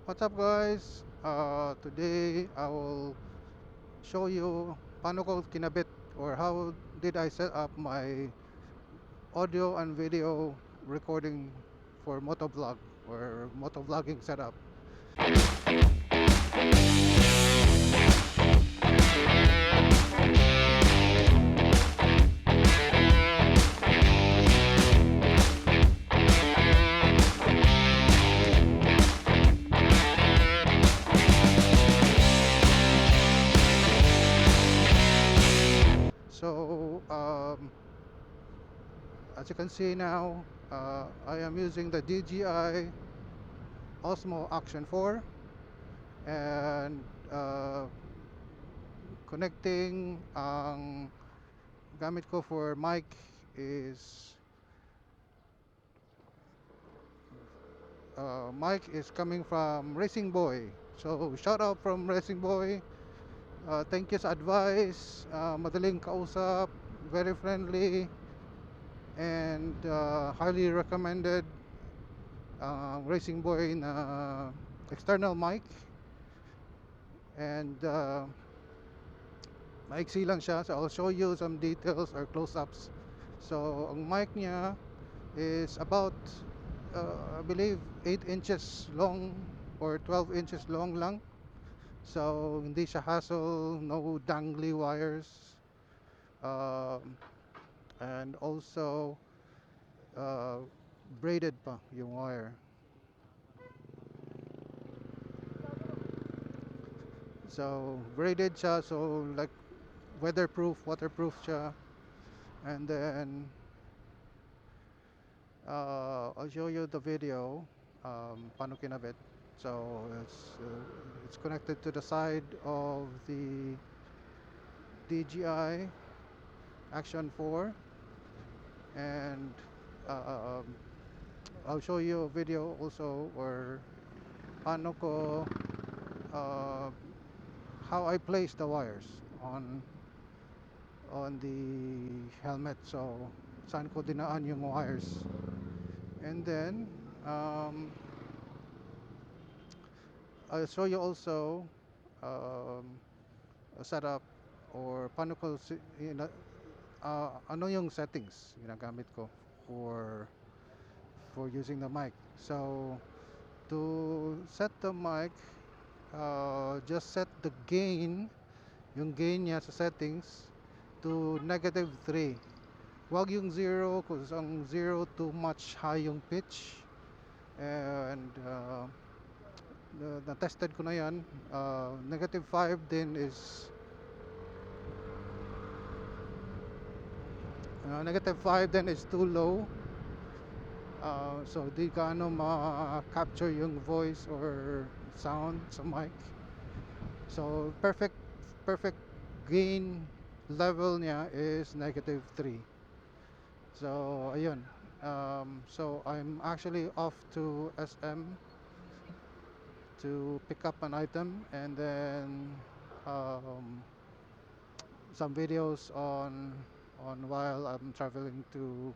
What's up guys? Today I will show you paano ko kinabit or how did I set up my audio and video recording for motovlog or motovlogging setup. So as you can see now, I am using the DJI Osmo Action 4 and connecting ang gamit ko for mic is coming from Racing Boy. So shout out from Racing Boy. Thank you sa advice. Madaling kausap, very friendly, and highly recommended Racing Boy na external mic. And maiksi lang siya. So I'll show you some details or close-ups. So ang mic niya is about I believe 8 inches long or 12 inches long lang. So hindi siya hassle, no dangly wires. Um, and also uh, braided pa yung wire. So braided siya, so like weatherproof, waterproof siya. And then I'll show you the video paano kinabit. So it's connected to the side of the DJI Action 4, and uh, I'll show you a video also or paano ko uh, how I place the wires on the helmet. So saan ko dinaan yung wires, and then um, I'll show you also um, a setup or paano ko ano yung settings ginagamit ko for using the mic. So to set the mic, just set the gain, yung gain niya sa settings to -3. Wag yung 0 because ang 0 too much high yung pitch. And na-tested ko na yan. -5 din is too low. So di ka ma-capture yung voice or sound sa mic. So perfect gain level niya is -3. So ayun. So I'm actually off to SM to pick up an item, and then um, some videos on while I'm traveling to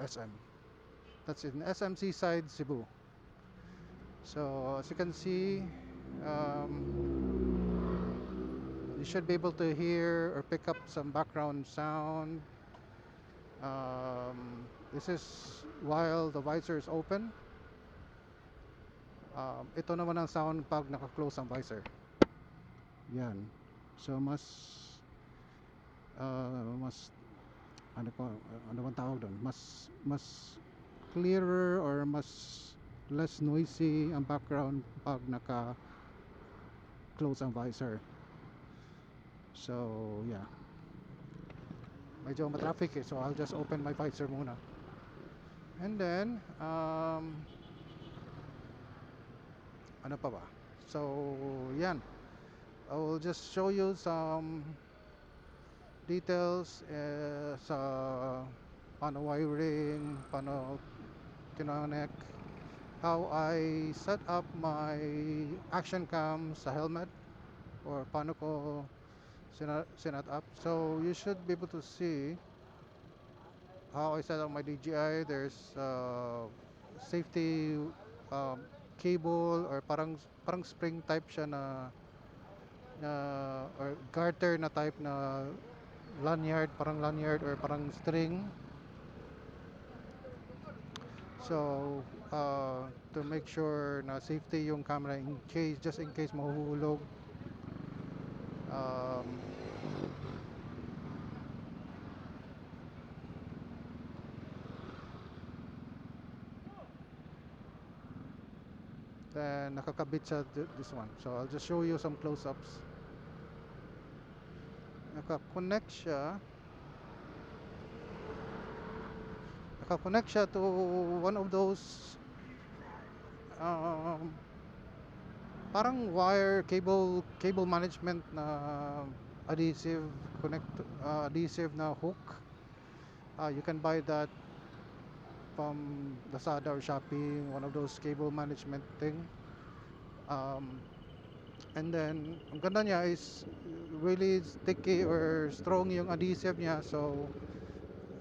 SM. That's in SMC side, Cebu. So as you can see, you should be able to hear or pick up some background sound. This is while the visor is open. Ito naman ang sound pag naka-close ang visor. Yan. So mas ano bang tawag doon? Mas clearer or mas less noisy ang background pag naka-close ang visor. So yeah. Medyo matraffic so I'll just open my visor muna. And then ano pa ba? So yan. I will just show you some details sa paano wiring, paano kinonect, how I set up my action cam sa helmet, or paano ko sinet up. So you should be able to see how I set up my DJI. There's safety um, cable or parang spring type siya na or garter na type na lanyard or parang string. So to make sure na safety yung camera just in case mahuhulog. um, then nakakabit siya this one, so I'll just show you some close-ups. Naka-connect siya naka-connect siya to one of those um, parang cable management na adhesive adhesive na hook. You can buy that from Lazada or Shopee, one of those cable management thing. um, and then ang ganda niya is really sticky or strong yung adhesive niya, so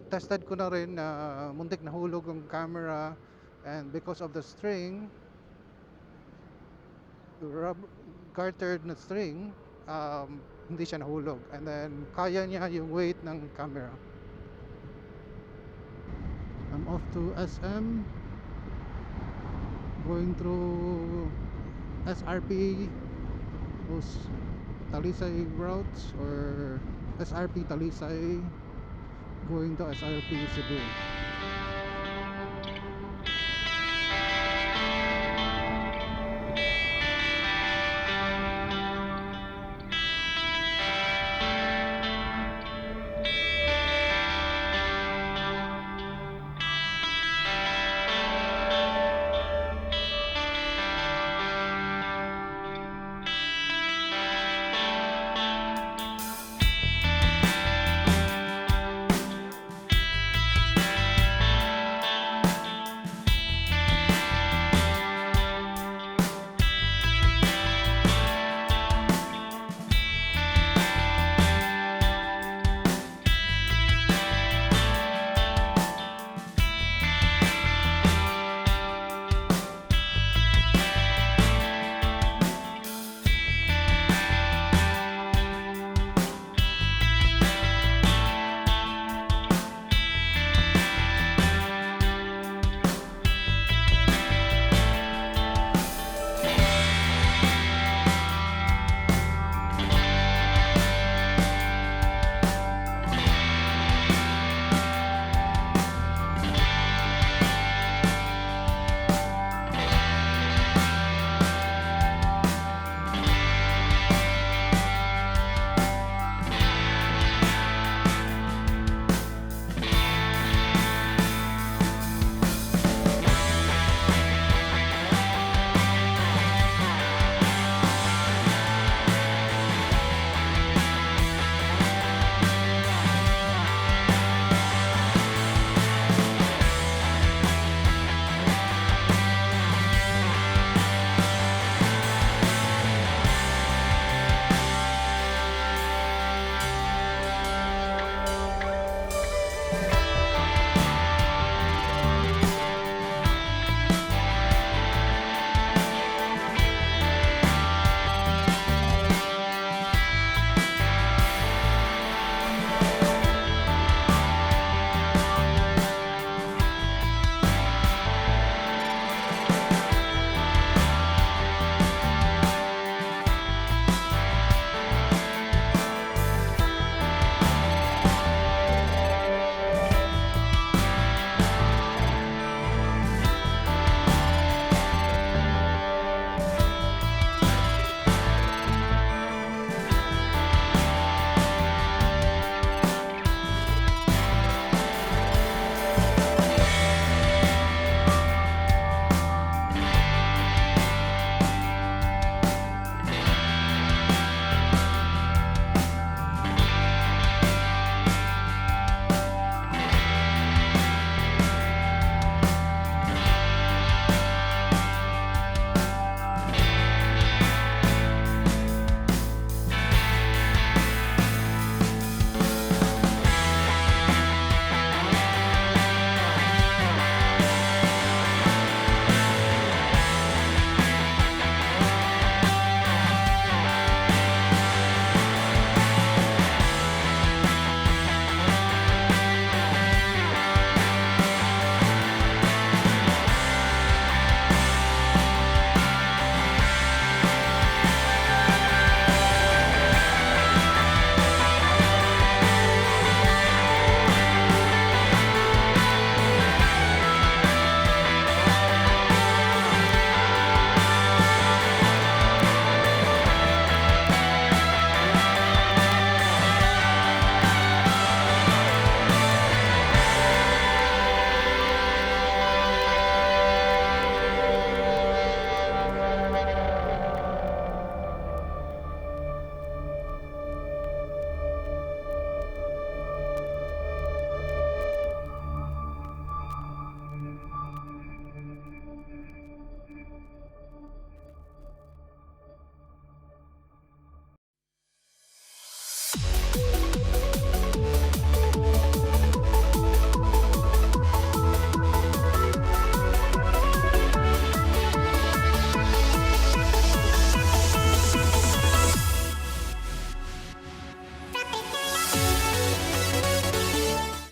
tested ko na rin na muntik nahulog ang camera, and because of the string, gartered na string, hindi siya nahulog, and then kaya niya yung weight ng camera. I'm off to SM, going through SRP, those Talisay routes, or SRP Talisay going to SRP Cebu.